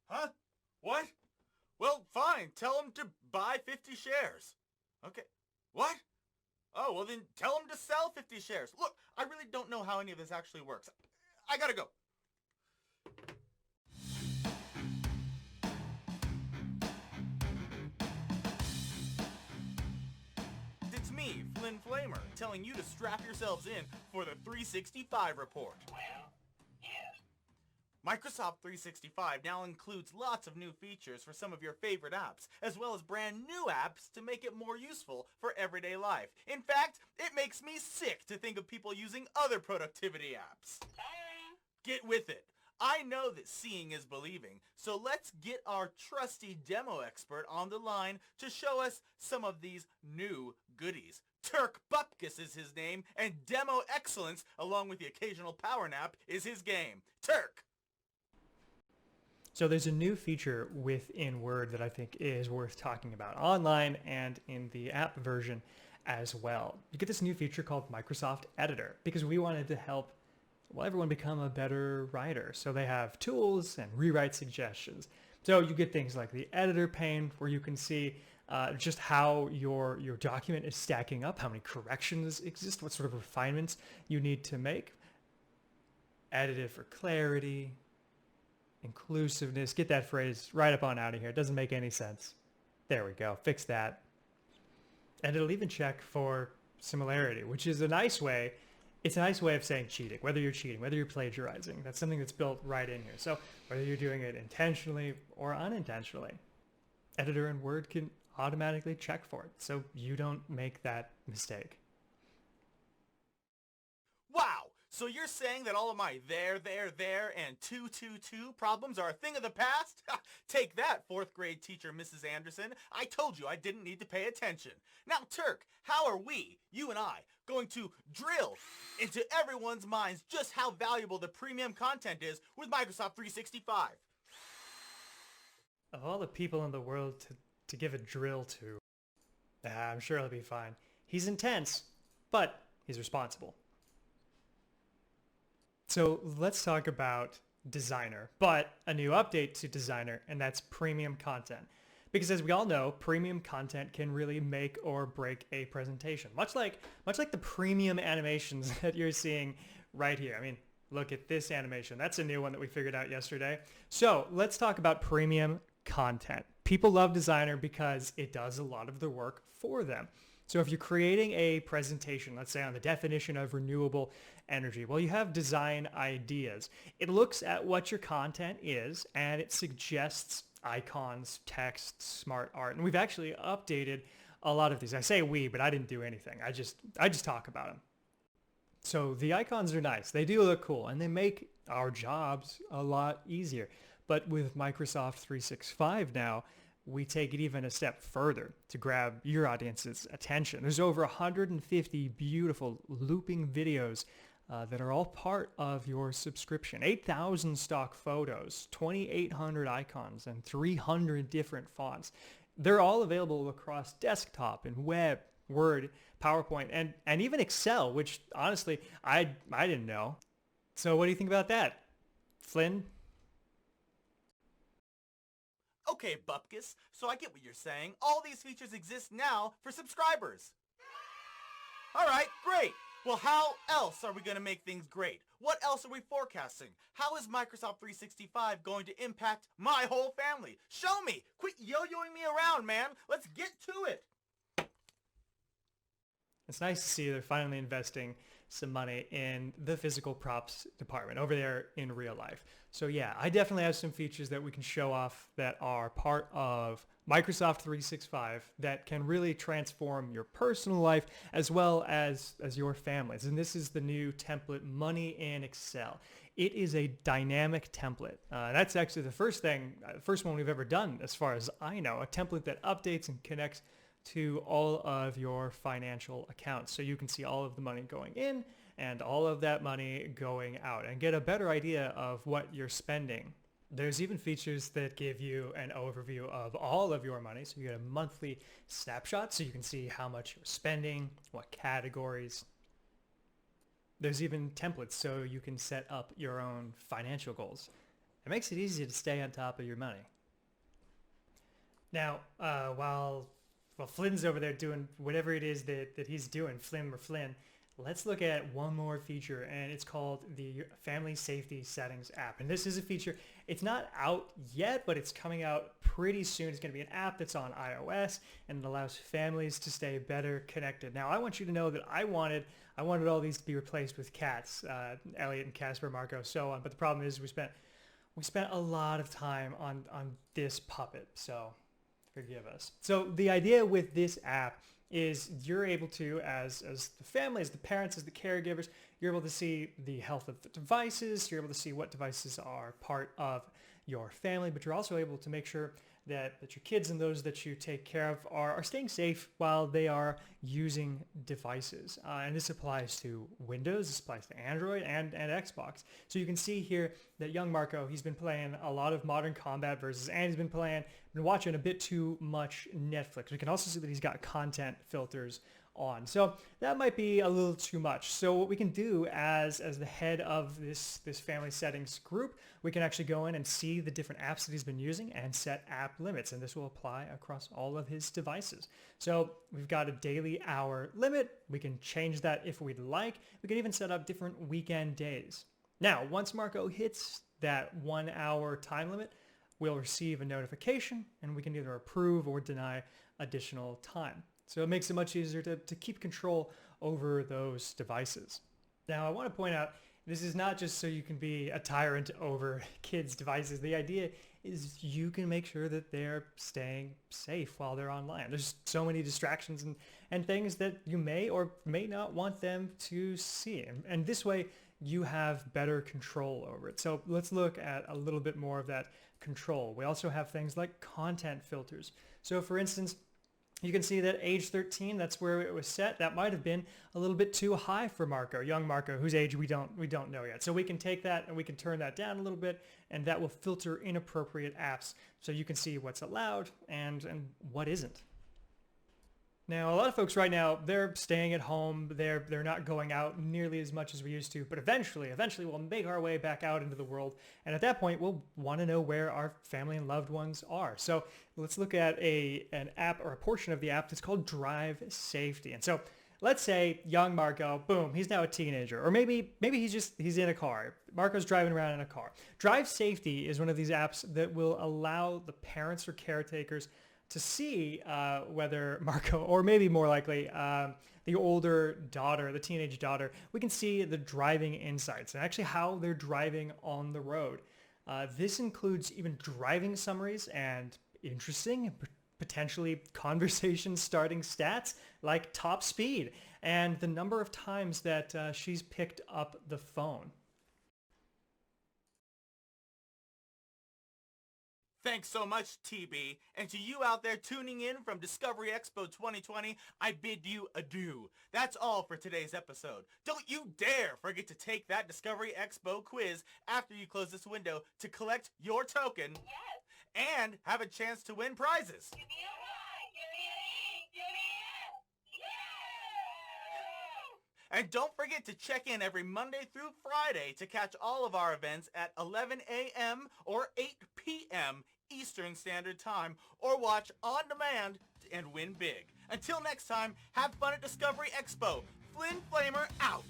Huh? What? Well, fine. Tell him to buy 50 shares. Okay. What? Oh, well then tell him to sell 50 shares. Look, I really don't know how any of this actually works. I gotta go. It's me, Flynn Flamer, telling you to strap yourselves in for the 365 report. Well, yes. Microsoft 365 now includes lots of new features for some of your favorite apps, as well as brand new apps to make it more useful for everyday life. In fact, it makes me sick to think of people using other productivity apps. Sorry. Get with it. I know that seeing is believing, so let's get our trusty demo expert on the line to show us some of these new goodies. Turk Bupkis is his name, and demo excellence, along with the occasional power nap, is his game. Turk! So there's a new feature within Word that I think is worth talking about online and in the app version as well. You get this new feature called Microsoft Editor because we wanted to help everyone become a better writer. So they have tools and rewrite suggestions. So you get things like the editor pane where you can see just how your document is stacking up, how many corrections exist, what sort of refinements you need to make. Edit it for clarity, inclusiveness. Get that phrase right up on out of here. It doesn't make any sense. There we go. Fix that. And it'll even check for similarity, which is a nice way. It's a nice way of saying cheating, whether you're cheating, whether you're plagiarizing. That's something that's built right in here. So whether you're doing it intentionally or unintentionally, Editor in Word can automatically check for it so you don't make that mistake. Wow! So you're saying that all of my there, and 222 problems are a thing of the past? Take that, 4th grade teacher Mrs. Anderson. I told you I didn't need to pay attention. Now, Turk, how are we, you and I, going to drill into everyone's minds just how valuable the premium content is with Microsoft 365? Of all the people in the world to give a drill to, I'm sure he'll be fine. He's intense, but he's responsible. So let's talk about Designer, but a new update to Designer, and that's premium content. Because as we all know, premium content can really make or break a presentation. Much like the premium animations that you're seeing right here. I mean, look at this animation. That's a new one that we figured out yesterday. So let's talk about premium content. People love Designer because it does a lot of the work for them. So if you're creating a presentation, let's say on the definition of renewable energy, well, you have design ideas. It looks at what your content is and it suggests icons, text, smart art. And we've actually updated a lot of these. I say we, but I didn't do anything. I just talk about them. So the icons are nice. They do look cool and they make our jobs a lot easier. But with Microsoft 365 now, we take it even a step further to grab your audience's attention. There's over 150 beautiful looping videos that are all part of your subscription. 8,000 stock photos, 2,800 icons, and 300 different fonts. They're all available across desktop and web, Word, PowerPoint, and even Excel, which honestly, I didn't know. So what do you think about that, Flynn? Okay, Bupkis, so I get what you're saying. All these features exist now for subscribers. Alright, great. Well, how else are we going to make things great? What else are we forecasting? How is Microsoft 365 going to impact my whole family? Show me! Quit yo-yoing me around, man! Let's get to it! It's nice to see they're finally investing some money in the physical props department over there in real life. So yeah, I definitely have some features that we can show off that are part of Microsoft 365 that can really transform your personal life as well as your family's. And this is the new template, Money in Excel. It is a dynamic template. That's actually the first one we've ever done as far as I know, a template that updates and connects to all of your financial accounts. So you can see all of the money going in and all of that money going out and get a better idea of what you're spending. There's even features that give you an overview of all of your money. So you get a monthly snapshot so you can see how much you're spending, what categories. There's even templates so you can set up your own financial goals. It makes it easy to stay on top of your money. Now, while Flynn's over there doing whatever it is that he's doing, Flynn, let's look at one more feature, and it's called the Family Safety Settings app. And this is a feature, it's not out yet, but it's coming out pretty soon. It's going to be an app that's on iOS, and it allows families to stay better connected. Now, I want you to know that I wanted all these to be replaced with cats, Elliot and Casper, Marco, so on. But the problem is we spent a lot of time on this puppet, so forgive us. So the idea with this app is you're able to, as the family, as the parents, as the caregivers, you're able to see the health of the devices, you're able to see what devices are part of your family, but you're also able to make sure that your kids and those that you take care of are staying safe while they are using devices. And this applies to Windows, this applies to Android and Xbox. So you can see here that young Marco, he's been playing a lot of Modern Combat versus, and he's been watching a bit too much Netflix. We can also see that he's got content filters on. So that might be a little too much. So what we can do as the head of this family settings group, we can actually go in and see the different apps that he's been using and set app limits. And this will apply across all of his devices. So we've got a daily hour limit. We can change that if we'd like. We can even set up different weekend days. Now, once Marco hits that 1 hour time limit, we'll receive a notification and we can either approve or deny additional time. So it makes it much easier to keep control over those devices. Now, I want to point out, this is not just so you can be a tyrant over kids' devices. The idea is you can make sure that they're staying safe while they're online. There's so many distractions and things that you may or may not want them to see. And this way, you have better control over it. So let's look at a little bit more of that control. We also have things like content filters. So for instance, you can see that age 13, that's where it was set. That might have been a little bit too high for Marco, young Marco, whose age we don't know yet. So we can take that and we can turn that down a little bit, and that will filter inappropriate apps so you can see what's allowed and what isn't. Now, a lot of folks right now, they're staying at home. They're not going out nearly as much as we used to, but eventually we'll make our way back out into the world. And at that point, we'll want to know where our family and loved ones are. So let's look at an app or a portion of the app that's called Drive Safety. And so let's say young Marco, boom, he's now a teenager, or maybe he's in a car. Marco's driving around in a car. Drive Safety is one of these apps that will allow the parents or caretakers to see whether Marco, or maybe more likely the older daughter, the teenage daughter, we can see the driving insights and actually how they're driving on the road. This includes even driving summaries and interesting, potentially conversation starting stats like top speed and the number of times that she's picked up the phone. Thanks so much, TB. And to you out there tuning in from Discovery Expo 2020, I bid you adieu. That's all for today's episode. Don't you dare forget to take that Discovery Expo quiz after you close this window to collect your token Yes. and have a chance to win prizes. Give me a Y. Give me an E. Give me an F. Yeah. And don't forget to check in every Monday through Friday to catch all of our events at 11 a.m. or 8 p.m. Eastern Standard Time, or watch on demand and win big. Until next time, have fun at Discovery Expo. Flynn Flamer out.